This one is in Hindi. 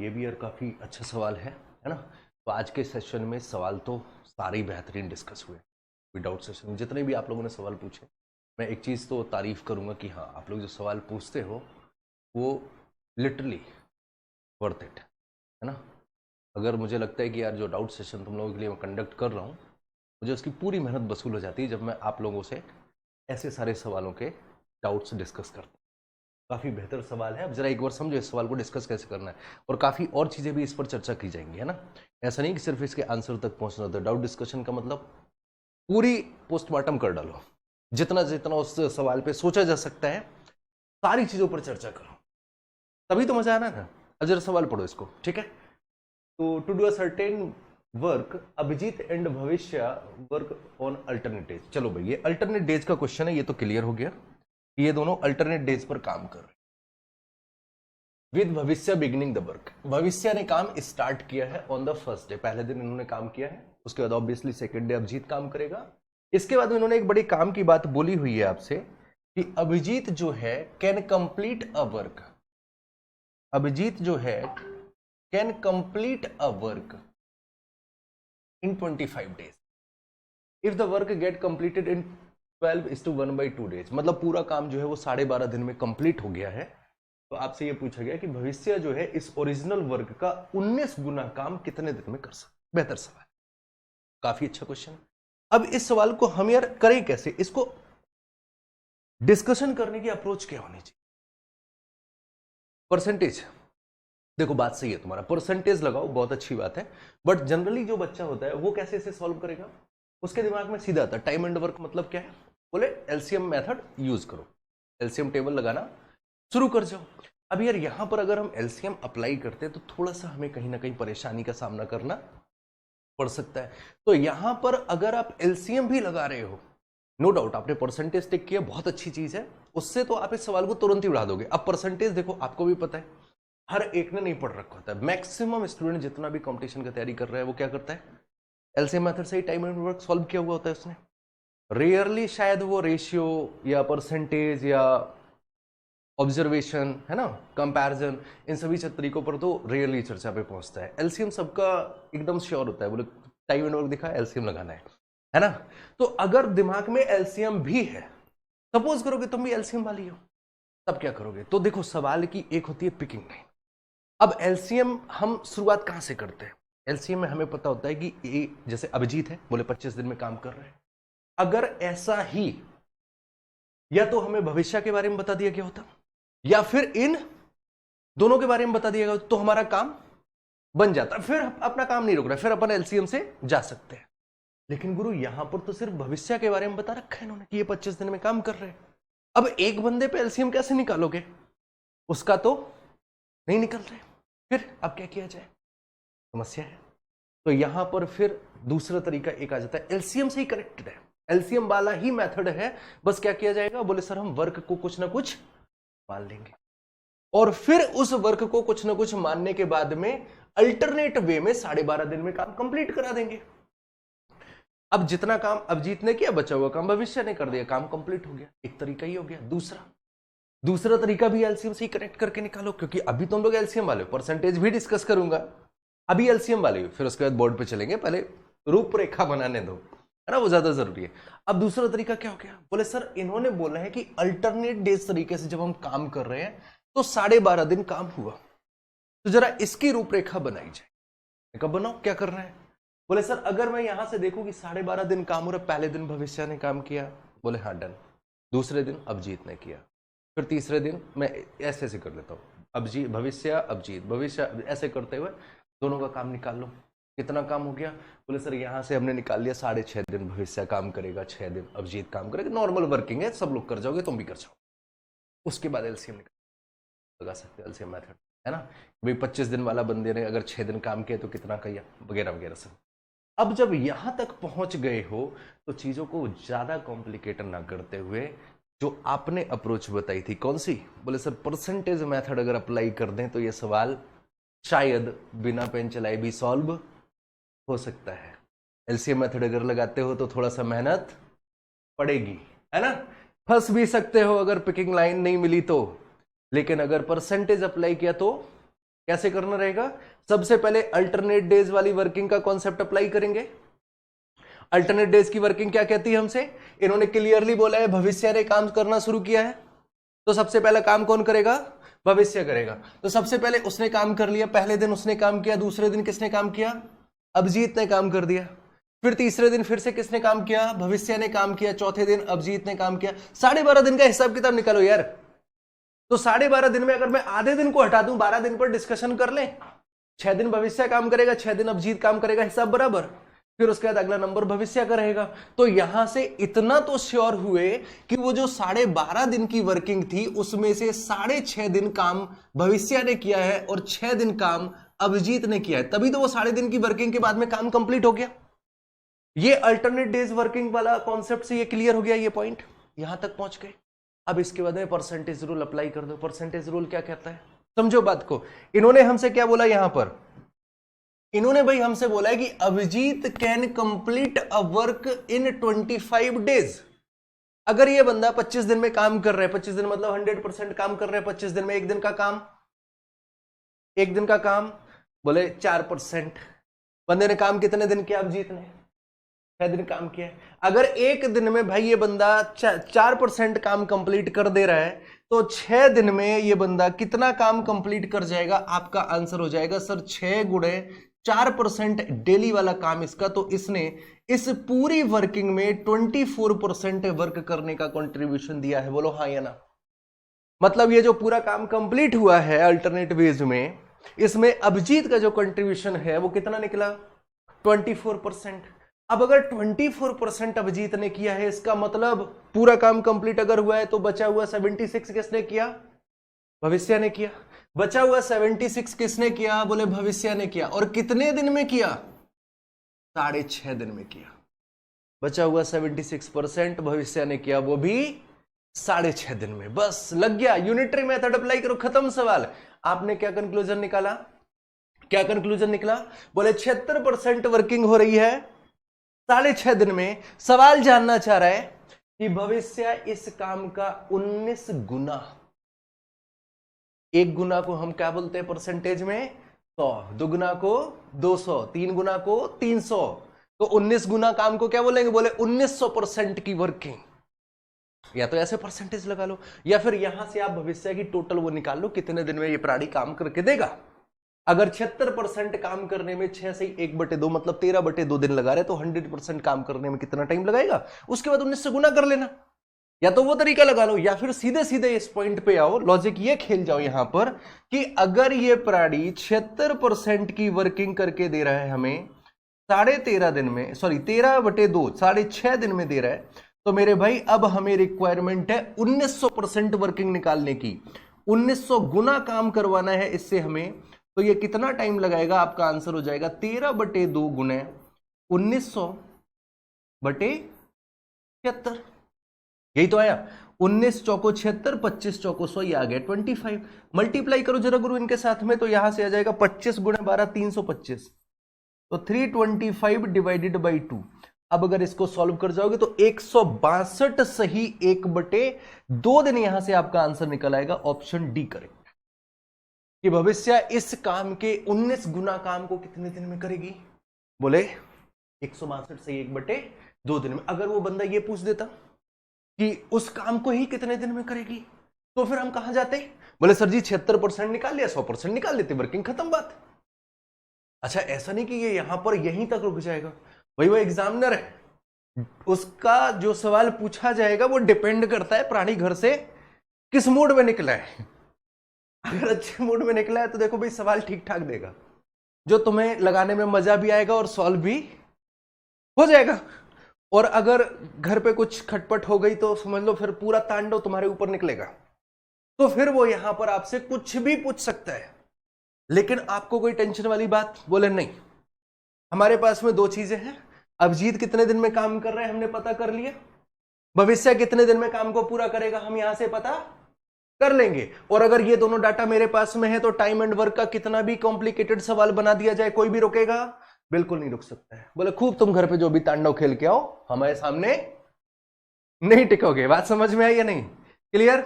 ये भी यार काफ़ी अच्छा सवाल है ना। तो आज के सेशन में सवाल तो सारे ही बेहतरीन डिस्कस हुए विदाउट सेशन। जितने भी आप लोगों ने सवाल पूछे, मैं एक चीज़ तो तारीफ़ करूँगा कि हाँ, आप लोग जो सवाल पूछते हो वो लिटरली वर्थ इट है ना। अगर मुझे लगता है कि यार जो डाउट सेशन तुम लोगों के लिए मैं कंडक्ट कर रहा हूँ, मुझे उसकी पूरी मेहनत वसूल हो जाती है जब मैं आप लोगों से ऐसे सारे सवालों के डाउट्स डिस्कस करता हूँ। काफ़ी बेहतर सवाल है। अब जरा एक बार समझो इस सवाल को डिस्कस कैसे करना है, और काफ़ी और चीज़ें भी इस पर चर्चा की जाएंगी, है ना। ऐसा नहीं कि सिर्फ इसके आंसर तक पहुंचना होता है। डाउट डिस्कशन का मतलब पूरी पोस्टमार्टम कर डालो, जितना जितना उस सवाल पे सोचा जा सकता है सारी चीज़ों पर चर्चा करो, तभी तो मजा आना है ना। अब जरा सवाल पढ़ो इसको, ठीक है। तो to do a certain work, Abhijeet and Bhavishya work on alternate days. चलो भाई, ये अल्टरनेट डेज का क्वेश्चन है, ये तो क्लियर हो गया। ये दोनों अल्टरनेट डेज पर काम कर रहे हैं। विद भविष्य बिगिनिंग द वर्क, भविष्य ने काम स्टार्ट किया है ऑन द फर्स्ट डे, पहले दिन इन्होंने काम किया है। उसके बाद ऑब्वियसली सेकंड डे अभिजीत काम करेगा। इसके बाद इन्होंने एक बड़ी काम की बात बोली हुई है आपसे कि अभिजीत जो है can complete a work, Abhijeet जो है can complete a work in 25 days if the work get completed in 12:1/2 days. मतलब पूरा काम जो है वो 12.5 दिन में कंप्लीट हो गया है। तो आपसे ये पूछा गया कि भविष्य जो है इस ओरिजिनल वर्क का 19 गुना काम कितने दिन में कर सकता। बेहतर सवाल, काफी अच्छा क्वेश्चन। अब इस सवाल को हम यार करें कैसे, इसको डिस्कशन करने की अप्रोच क्या होनी चाहिए। परसेंटेज, देखो बात सही है तुम्हारा, परसेंटेज लगाओ, बहुत अच्छी बात है। बट जनरली जो बच्चा होता है वो कैसे इसे सॉल्व करेगा, उसके दिमाग में सीधा आता है टाइम एंड वर्क मतलब क्या है, बोले एलसीएम मेथड यूज करो, एलसीएम टेबल लगाना शुरू कर जाओ। अब यार यहां पर अगर हम एलसीएम अप्लाई करते हैं तो थोड़ा सा हमें कहीं ना कहीं परेशानी का सामना करना पड़ सकता है। तो यहां पर अगर आप एलसीएम भी लगा रहे हो, नो डाउट आपने परसेंटेज टेक किया, बहुत अच्छी चीज है, उससे तो आप इस सवाल को तुरंत ही उड़ा दोगे। अब परसेंटेज देखो, आपको भी पता है हर एक ने नहीं पढ़ रखा होता है। मैक्सिमम स्टूडेंट जितना भी कंपटीशन की तैयारी कर रहा है वो क्या करता है, एलसीएम मेथड से ही टाइम एंड वर्क सॉल्व किया हुआ होता है उसने। रेयरली शायद वो रेशियो या परसेंटेज या ऑब्जर्वेशन, है ना, कंपैरिजन, इन सभी तरीकों पर तो रेयरली चर्चा पे पहुंचता है। एलसीएम सबका एकदम श्योर होता है, बोले टाइम एंड वर्क दिखा एलसीएम लगाना है ना। तो अगर दिमाग में एलसीएम भी है, सपोज करो कि तुम भी एलसीएम वाली हो, तब क्या करोगे। तो देखो सवाल की एक होती है पिकिंग लाइन। अब एलसीएम हम शुरुआत कहां से करते हैं, एलसीएम में हमें पता होता है कि ए जैसे अभिजीत है, बोले 25 दिन में काम कर रहे हैं। अगर ऐसा ही, या तो हमें भविष्य के बारे में बता दिया गया होता या फिर इन दोनों के बारे में बता दिया गया, तो हमारा काम बन जाता, फिर अपना काम नहीं रुक रहा, फिर अपन एलसीएम से जा सकते हैं। लेकिन गुरु यहां पर तो सिर्फ भविष्य के बारे में बता रखा है इन्होंने कि ये 25 दिन में काम कर रहे हैं। अब एक बंदे पे एलसीएम कैसे निकालोगे, उसका तो नहीं निकल रहे, फिर अब क्या किया जाए, समस्या है। तो यहां पर फिर दूसरा तरीका एक आ जाता है, एलसीएम से ही कनेक्टेड है, एलसीएम वाला ही मेथड है। बस क्या किया जाएगा, बोले सर हम वर्क को कुछ ना कुछ मान लेंगे, और फिर उस वर्क को कुछ ना कुछ मानने के बाद में अल्टरनेट वे में 12.5 दिन में काम कंप्लीट करा देंगे। अब जितना काम अभिजीत ने किया, बचा हुआ काम भविष्य ने कर दिया, काम कंप्लीट हो गया। एक तरीका ही हो गया। दूसरा तरीका भी एलसीएम से ही कनेक्ट करके निकालो, क्योंकि अभी तुम लोग एलसीएम वाले हो, परसेंटेज भी डिस्कस करूंगा, अभी एलसीएम वाले हो, फिर उसके बाद बोर्ड पे चलेंगे, पहले रूपरेखा बनाने दो, है ना, वो ज्यादा जरूरी है। अब दूसरा तरीका क्या हो गया, बोले सर इन्होंने बोला है कि अल्टरनेट डेज तरीके से जब हम काम कर रहे हैं तो 12.5 दिन काम हुआ, तो जरा इसकी रूपरेखा बनाई जाए। कब बनाओ, क्या करना है, बोले सर अगर मैं यहां से देखूं कि 12.5 दिन काम हो रहा है, पहले दिन भविष्य ने काम किया, बोले हाँ डन, दूसरे दिन अभिजीत ने किया, फिर तीसरे दिन मैं ऐसे ऐसे कर लेता हूँ, अभिजीत भविष्य अभिजीत भविष्य, ऐसे करते हुए दोनों का काम निकाल लो। कितना काम हो गया, बोले सर यहां से हमने निकाल लिया 6.5 दिन भविष्य काम करेगा, 6 दिन अभिजीत काम करेगा, नॉर्मल वर्किंग है, सब लोग कर जाओगे, तुम भी कर जाओ। उसके बाद एलसीएम लगा सकते हो, एलसीएम मेथड, है ना। भाई 25 दिन वाला बंदे ने अगर 6 दिन काम किया तो कितना किया, वगैरह वगैरह सब। अब जब यहां तक पहुंच गए हो तो चीजों को ज्यादा कॉम्प्लिकेटेड ना करते हुए जो आपने अप्रोच बताई थी, कौन सी, बोले सर परसेंटेज मेथड अगर अप्लाई कर दें तो ये सवाल शायद बिना पेन चलाए भी सॉल्व हो सकता है। एलसीएम मेथड अगर लगाते हो तो थोड़ा सा मेहनत पड़ेगी, है ना, फंस भी सकते हो अगर पिकिंग लाइन नहीं मिली तो, लेकिन अगर परसेंटेज अप्लाई किया तो कैसे करना रहेगा? सबसे पहले अल्टरनेट डेज वाली वर्किंग का कॉन्सेप्ट अप्लाई करेंगे। अल्टरनेट डेज की वर्किंग क्या कहती है हमसे? इन्होंने क्लियरली बोला है भविष्य ने काम करना शुरू किया है, तो सबसे पहला काम कौन करेगा? भविष्य करेगा। तो सबसे पहले उसने काम कर लिया, पहले दिन उसने काम किया, दूसरे दिन किसने काम किया? अभिजीत ने काम कर दिया। फिर तीसरे दिन फिर से किसने काम किया? भविष्य ने काम किया। चौथे दिन अभिजीत ने काम किया। 12.5 दिन का हिसाब किताब निकालो यार। तो 12.5 दिन में अगर मैं आधे दिन को हटा दूं, 12 दिन पर डिस्कशन कर लें, 6 दिन भविष्य काम करेगा, 6 दिन अभिजीत काम करेगा, हिसाब बराबर। फिर उसके बाद अगला नंबर भविष्य का रहेगा। तो यहां से इतना तो श्योर हुए कि वो जो 12.5 दिन की वर्किंग थी उसमें से 6.5 दिन काम भविष्य ने किया है और 6 दिन काम अभिजीत ने किया है, तभी तो वो 12.5 दिन की वर्किंग के बाद में काम कंप्लीट हो गया। ये अल्टरनेट डेज वर्किंग वाला कॉन्सेप्ट से ये क्लियर हो गया, ये पॉइंट यहां तक पहुंच गए। अब इसके बाद में परसेंटेज रूल अप्लाई कर दो। परसेंटेज रूल क्या कहता है, समझो बात को। इन्होंने हमसे क्या बोला यहां पर? इन्होंने भाई हमसे बोला है कि Abhijeet can complete a work in 25 days. अगर ये बंदा 25 दिन में काम कर रहा है, 25 दिन मतलब 100% काम कर रहा है, 25 दिन में एक दिन का काम, एक दिन का काम बोले 4%। बंदे ने काम कितने दिन किया? अभिजीत ने 6 दिन काम किया है। अगर एक दिन में भाई ये बंदा 4% काम कंप्लीट कर दे रहा है, तो 6 दिन में ये बंदा कितना काम कंप्लीट कर जाएगा? आपका आंसर हो जाएगा सर 6 गुणे 4% डेली वाला काम इसका। तो इसने इस पूरी वर्किंग में 24% वर्क करने का कंट्रीब्यूशन दिया है। बोलो हाँ या ना? मतलब ये जो पूरा काम कंप्लीट हुआ है अल्टरनेट वेज में, इसमें अभिजीत का जो कंट्रीब्यूशन है वो कितना निकला? 24%। अब अगर 24% अभिजीत ने किया है, इसका मतलब पूरा काम कंप्लीट अगर हुआ है तो बचा हुआ 76 किसने किया? भविष्य ने किया। बचा हुआ 76 किसने किया? बोले भविष्य ने किया। और कितने दिन में किया? 6.5 दिन में किया। बचा हुआ 76% भविष्य ने किया, वो भी 6.5 दिन में। बस लग गया। यूनिटरी मेथड अप्लाई करो, खत्म सवाल। आपने क्या कंक्लूजन निकाला? क्या कंक्लूजन निकला? बोले 76% वर्किंग हो रही है 6.5 दिन में। सवाल जानना चाह रहा है कि भविष्य इस काम का 19 गुना, एक गुना को हम क्या बोलते हैं परसेंटेज में? 100। दुगुना को 200, 3 गुना को 300, तो 19 गुना काम को क्या बोलेंगे? बोले 1900% की वर्किंग। या तो ऐसे परसेंटेज लगा लो, या फिर यहां से आप भविष्य की टोटल वो निकाल लो, कितने दिन में ये प्राणी काम करके देगा। अगर 76% काम करने में 6 से 1/2 मतलब 13/2 दिन लगा रहे, तो 100% काम करने में कितना टाइम लगाएगा? उसके बाद 19 से गुना कर लेना। या तो वो तरीका लगा लो, या फिर सीधे सीधे इस पॉइंट पे आओ, लॉजिक ये खेल जाओ यहां पर कि अगर ये प्राणी 76% की वर्किंग करके दे रहा है हमें 13.5 दिन में, सॉरी 13/2 6.5 दिन में दे रहा है, तो मेरे भाई अब हमें रिक्वायरमेंट है 1900% वर्किंग निकालने की। 1900 गुना काम करवाना है इससे हमें, तो ये कितना टाइम लगाएगा? आपका आंसर हो जाएगा 13/2 गुने 1900/76। यही तो आया। 19 चौको 76, 25 चौको 100, ये आ गया 25। मल्टीप्लाई करो जरा गुरु इनके साथ में, तो यहां से आ जाएगा 25 गुणे 12 325, तो 325 डिवाइडेड बाई 2। अब अगर इसको सॉल्व कर जाओगे तो 162 सही 1/2 दिन यहां से आपका आंसर निकल आएगा। ऑप्शन डी करेक्ट, कि भविष्य इस काम के 19 गुना काम को कितने दिन में करेगी? बोले 162 सही 1/2 दिन में। अगर वो बंदा ये पूछ देता कि उस काम को ही कितने दिन में करेगी, तो फिर हम कहां जाते? बोले सर जी 76% निकाल लिया, 100% निकाल लेते, वर्किंग खत्म बात। अच्छा, ऐसा नहीं कि ये यहां पर यहीं तक रुक जाएगा। भाई वो एग्जामिनर है, उसका जो सवाल पूछा जाएगा वो डिपेंड करता है प्राणी घर से किस मूड में निकला है। अगर अच्छे मूड में निकला है तो देखो भाई सवाल ठीक ठाक देगा, जो तुम्हें लगाने में मजा भी आएगा और सॉल्व भी हो जाएगा। और अगर घर पे कुछ खटपट हो गई तो समझ लो फिर पूरा तांडव तुम्हारे ऊपर निकलेगा। तो फिर वो यहां पर आपसे कुछ भी पूछ सकता है, लेकिन आपको कोई टेंशन वाली बात बोले नहीं। हमारे पास में 2 चीजें हैं, अभिजीत कितने दिन में काम कर रहे हैं हमने पता कर लिया, भविष्य कितने दिन में काम को पूरा करेगा हम यहां से पता कर लेंगे। और अगर ये दोनों डाटा मेरे पास में है तो टाइम एंड वर्क का कितना भी कॉम्प्लिकेटेड सवाल बना दिया जाए, कोई भी रोकेगा? बिल्कुल नहीं रुक सकता है। बोले खूब तुम घर पे जो भी तांडव खेल के आओ, हमारे सामने नहीं टिकोगे। बात समझ में आई या नहीं? क्लियर?